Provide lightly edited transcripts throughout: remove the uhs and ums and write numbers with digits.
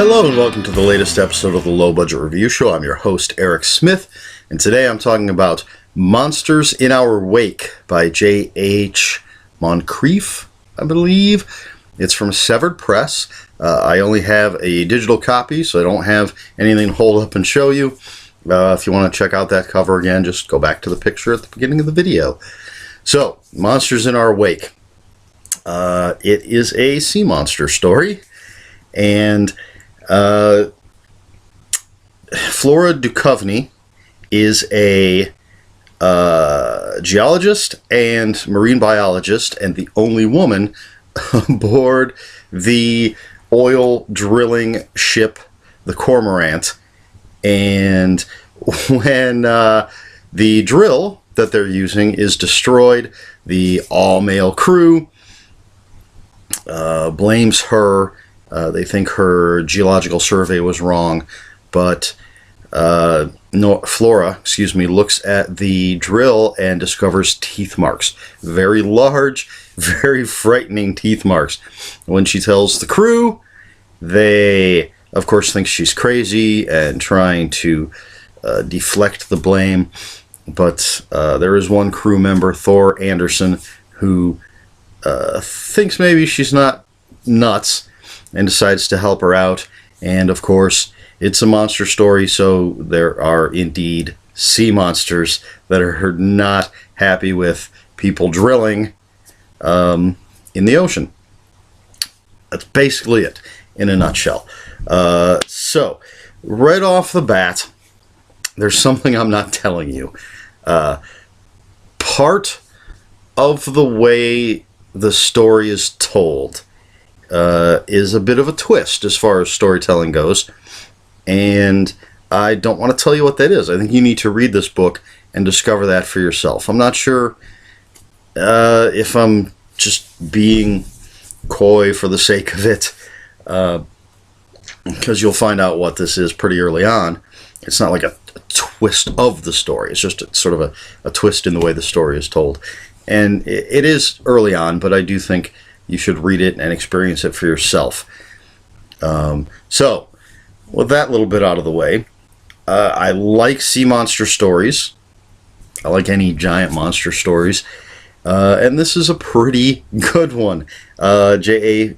Hello and welcome to the latest episode of the Low Budget Review Show. I'm your host, Eric Smith, and today I'm talking about Monsters in Our Wake by J.H. Moncrieff, I believe. It's from Severed Press. I only have a digital copy, so I don't have anything to hold up and show you. If you want to check out that cover again, just go back to the picture at the beginning of the video. So, Monsters in Our Wake. It is a sea monster story, and Flora Duchovny is a geologist and marine biologist, and the only woman aboard the oil drilling ship, the Cormorant. And when the drill that they're using is destroyed, the all-male crew blames her. They think her geological survey was wrong, but Flora, looks at the drill and discovers teeth marks. Very large, very frightening teeth marks. When she tells the crew, they, of course, think she's crazy and trying to deflect the blame. But there is one crew member, Thor Anderson, who thinks maybe she's not nuts and decides to help her out. And of course, it's a monster story, so there are indeed sea monsters that are not happy with people drilling in the ocean. That's basically it in a nutshell. So, right off the bat, there's something I'm not telling you. Part of the way the story is told is a bit of a twist as far as storytelling goes, and I don't want to tell you what that is. I think you need to read this book and discover that for yourself. I'm not sure if I'm just being coy for the sake of it, because you'll find out what this is pretty early on. It's not like a twist of the story. It's just sort of a twist in the way the story is told. And it is early on, but I do think you should read it and experience it for yourself. So, with that little bit out of the way, I like sea monster stories. I like any giant monster stories. And this is a pretty good one. J.H.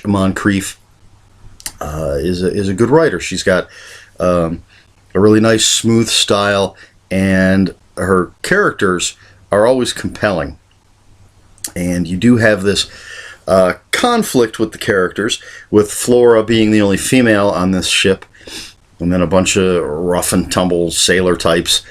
Moncrieff is a good writer. She's got a really nice, smooth style, and her characters are always compelling. And you do have this conflict with the characters, with Flora being the only female on this ship, and then a bunch of rough and tumble sailor types.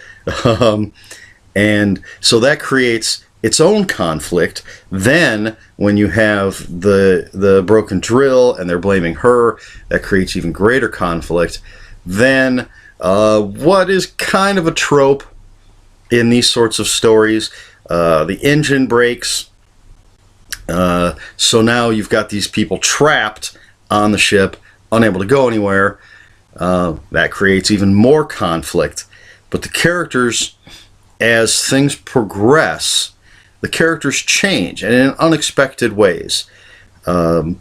And so that creates its own conflict. Then, when you have the broken drill and they're blaming her, that creates even greater conflict. Then, what is kind of a trope in these sorts of stories, the engine breaks. So now you've got these people trapped on the ship, unable to go anywhere. That creates even more conflict. But the characters, as things progress, the characters change, and in unexpected ways. And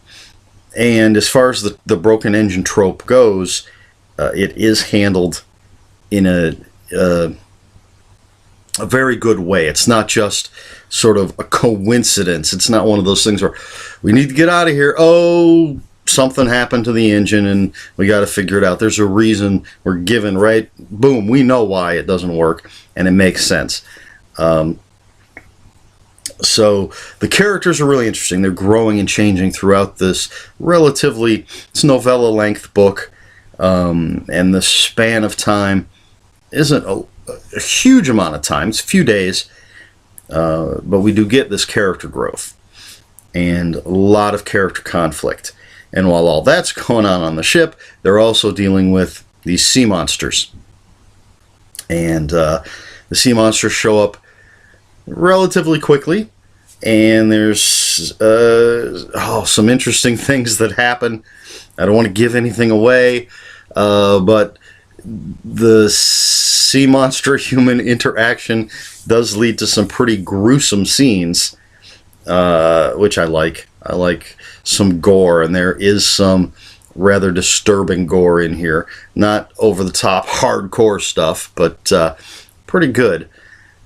as far as the broken engine trope goes, it is handled in a very good way. It's not just sort of a coincidence. It's not one of those things where we need to get out of here. Oh, something happened to the engine and we got to figure it out. There's a reason we're given, right? Boom, we know why it doesn't work, and it makes sense. So the characters are really interesting. They're growing and changing throughout this it's novella-length book, and the span of time isn't a huge amount of time. It's a few days, but we do get this character growth and a lot of character conflict. And while all that's going on the ship, they're also dealing with these sea monsters. And the sea monsters show up relatively quickly, and there's some interesting things that happen. I don't want to give anything away, but the sea monster human interaction does lead to some pretty gruesome scenes, which I like. I like some gore, and there is some rather disturbing gore in here. Not over-the-top hardcore stuff, but pretty good.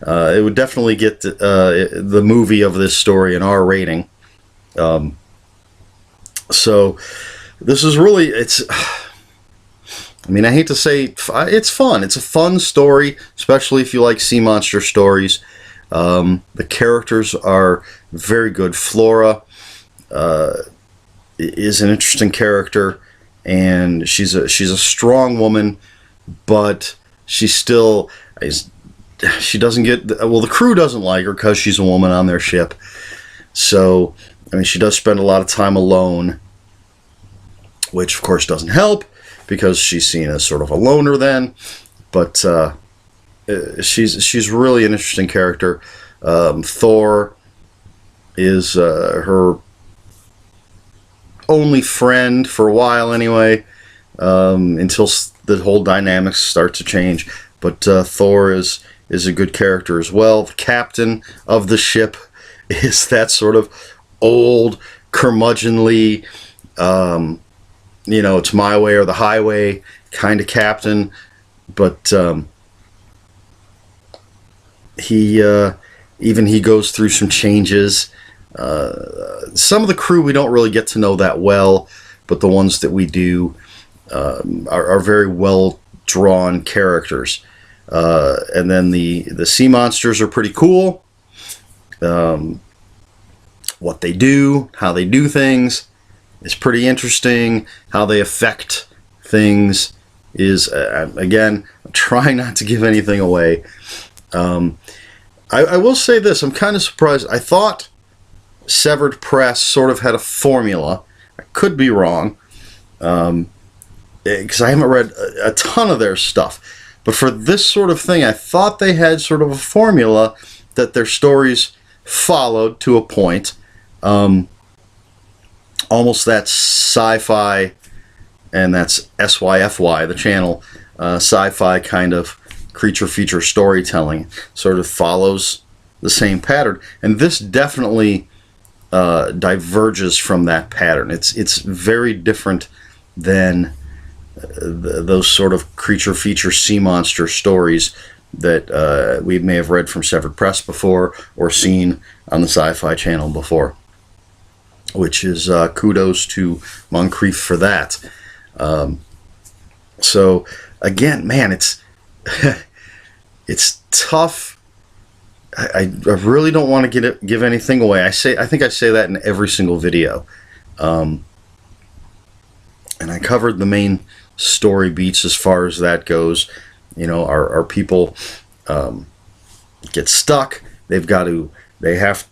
It would definitely get the movie of this story an R rating. So this is really, I mean, I hate to say it's fun. It's a fun story, especially if you like sea monster stories. The characters are very good. Flora is an interesting character, and she's a strong woman, but she doesn't get, well, the crew doesn't like her because she's a woman on their ship. So, I mean, she does spend a lot of time alone, which of course doesn't help, because she's seen as sort of a loner then. But she's really an interesting character. Thor is her only friend for a while anyway, until the whole dynamics start to change. But Thor is a good character as well. The captain of the ship is that sort of old, curmudgeonly, it's my way or the highway kind of captain. But he goes through some changes. Some of the crew we don't really get to know that well, but the ones that we do are very well drawn characters. And then the sea monsters are pretty cool. What they do, how they do things is pretty interesting. How they affect things is, again, I'm trying not to give anything away. I will say this, I'm kind of surprised. I thought Severed Press sort of had a formula. I could be wrong, because I haven't read a ton of their stuff. But for this sort of thing, I thought they had sort of a formula that their stories followed to a point. Almost that sci-fi, and that's SYFY, the channel, sci-fi kind of creature feature storytelling sort of follows the same pattern. And this definitely diverges from that pattern. It's very different than those sort of creature feature sea monster stories that we may have read from Severed Press before or seen on the Sci-Fi Channel before, which is kudos to Moncrieff for that. So again, man, it's it's tough. I really don't want to give anything away. I think I say that in every single video, and I covered the main story beats as far as that goes. Our people get stuck. They have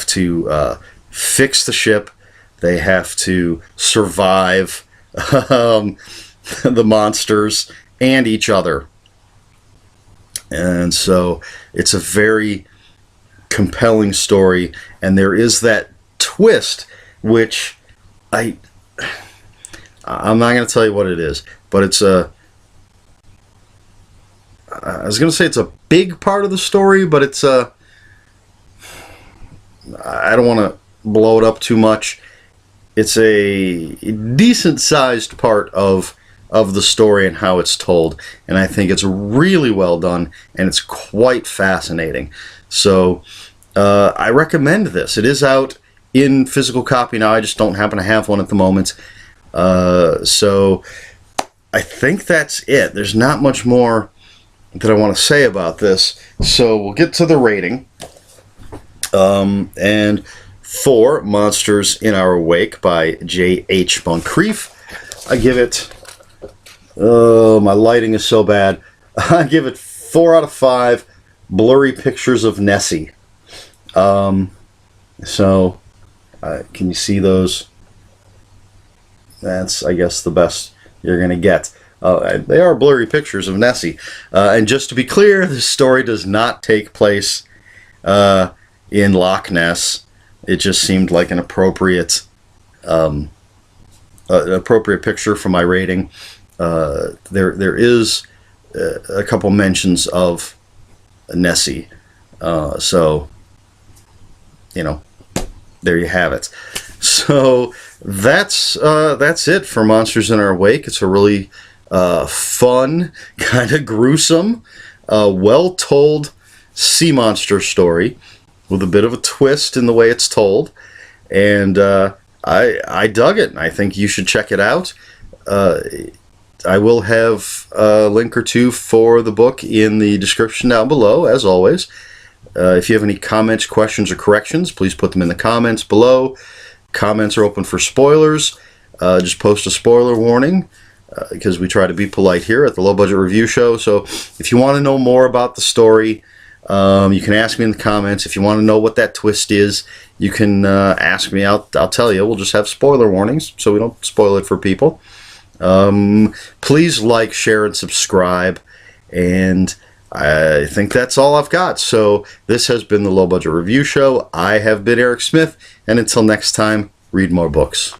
to fix the ship. They have to survive the monsters and each other. And so it's a very compelling story, and there is that twist, which I'm not going to tell you what it is, but I was going to say it's a big part of the story, but I don't want to blow it up too much. It's a decent-sized part of the story and how it's told, and I think it's really well done, and it's quite fascinating. So I recommend this. It is out in physical copy now. I just don't happen to have one at the moment. So I think that's it. There's not much more that I want to say about this. So we'll get to the rating. And for Monsters in Our Wake by J.H. Moncrieff, I give it... my lighting is so bad. I give it 4 out of 5 blurry pictures of Nessie. Can you see those? That's, I guess, the best you're going to get. They are blurry pictures of Nessie. And just to be clear, this story does not take place in Loch Ness. It just seemed like an appropriate picture for my rating. There is a couple mentions of Nessie, so there you have it. So that's it for Monsters in Our Wake. It's a really fun, kind of gruesome, well-told sea monster story with a bit of a twist in the way it's told, and I dug it. I think you should check it out. I will have a link or two for the book in the description down below, as always. If you have any comments, questions, or corrections, please put them in the comments below. Comments are open for spoilers. Just post a spoiler warning, because we try to be polite here at the Low Budget Review Show. So if you want to know more about the story, you can ask me in the comments. If you want to know what that twist is, you can ask me. I'll tell you. We'll just have spoiler warnings so we don't spoil it for people. Please like, share, and subscribe. And I think that's all I've got. So this has been the Low Budget Review Show. I have been Eric Smith, and until next time, read more books.